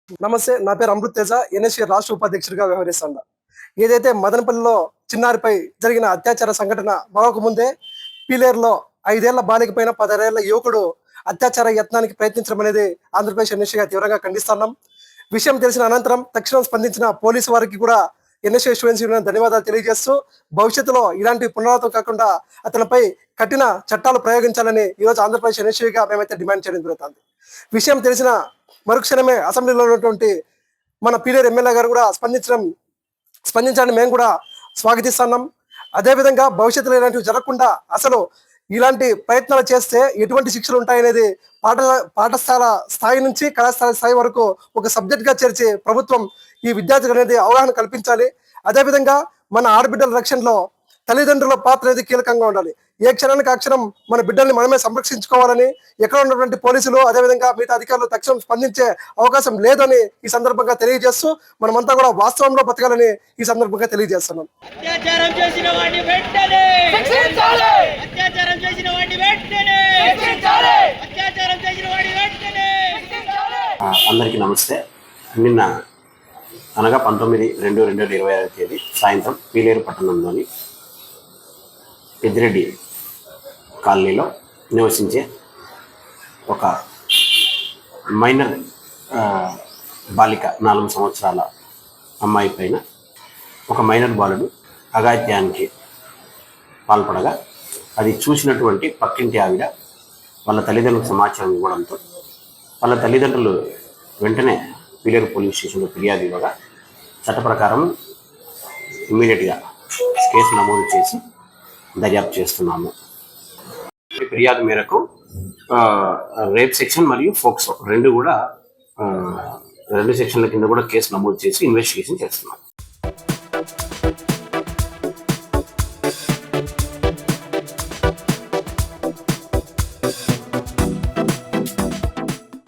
నమస్తే, నా పేరు అమృత్ తేజ. ఎన్ఎస్ఏ రాష్ట్ర ఉపాధ్యక్షుడిగా వ్యవహరిస్తాను. ఏదైతే మదనపల్లిలో చిన్నారిపై జరిగిన అత్యాచార సంఘటన మరొక ముందే పీలేరులో 5 ఏళ్ల బాలిక పైన 16 ఏళ్ల యువకుడు అత్యాచార యత్నానికి ప్రయత్నించడం అనేది ఆంధ్రప్రదేశ్ ఎన్ఎస్ఏగా తీవ్రంగా ఖండిస్తున్నాం. విషయం తెలిసిన అనంతరం తక్షణం స్పందించిన పోలీసు వారికి కూడా ఎన్ఎస్ఏ స్టూడెంట్స్ యూనియన్ ధన్యవాదాలు తెలియజేస్తూ భవిష్యత్తులో ఇలాంటి పునరావృతం కాకుండా అతనిపై కఠిన చట్టాలు ప్రయోగించాలని ఈరోజు ఆంధ్రప్రదేశ్ ఎన్ఎస్ఏగా మేమైతే డిమాండ్ చేయడం జరుగుతుంది. విషయం తెలిసిన మరుక్షణమే అసెంబ్లీలో ఉన్నటువంటి మన పీలేరు ఎమ్మెల్యే గారు కూడా స్పందించాలని మేము కూడా స్వాగతిస్తున్నాం. అదేవిధంగా భవిష్యత్తులో ఇలాంటివి జరగకుండా అసలు ఇలాంటి ప్రయత్నాలు చేస్తే ఎటువంటి శిక్షలు ఉంటాయనేది పాఠశాల స్థాయి నుంచి కళాశాల స్థాయి వరకు ఒక సబ్జెక్ట్గా చేర్చి ప్రభుత్వం ఈ విద్యార్థులకు అనేది అవగాహన కల్పించాలి. అదేవిధంగా మన ఆడబిడ్డల రక్షణలో తల్లిదండ్రుల పాత్ర అనేది కీలకంగా ఉండాలి. ఏ క్షణానికి ఆ క్షణం మన బిడ్డల్ని మనమే సంరక్షించుకోవాలని ఎక్కడ ఉన్నటువంటి పోలీసులు అదేవిధంగా మిగతా అధికారులు తక్షణం స్పందించే అవకాశం లేదని ఈ సందర్భంగా తెలియజేస్తూ మనమంతా కూడా వాస్తవంలో బతకాలని ఈ సందర్భంగా తెలియజేస్తున్నాం. అందరికీ నమస్తే. నిన్న అనగా 19/2/2025 తేదీ సాయంత్రం పీలేరు పట్టణంలోని పెద్దిరెడ్డి కాలనీలో నివసించే ఒక మైనర్ బాలిక 4 సంవత్సరాల అమ్మాయి పైన ఒక మైనర్ బాలుడు అఘాయిత్యానికి పాల్పడగా అది చూసినటువంటి పక్కింటి ఆవిడ వాళ్ళ తల్లిదండ్రులకు సమాచారం ఇవ్వడంతో వాళ్ళ తల్లిదండ్రులు వెంటనే పీలేరు పోలీస్ స్టేషన్లో ఫిర్యాదు ఇవ్వగా చట్ట ప్రకారం ఇమ్మీడియట్గా కేసు నమోదు చేసి దర్యాప్తు చేస్తున్నాము. ఫిర్యాదు మేరకు రేప్ సెక్షన్ మరియు ఫోక్సో రెండు సెక్షన్ల కింద కూడా కేసు నమోదు చేసి ఇన్వెస్టిగేషన్ చేస్తున్నాం.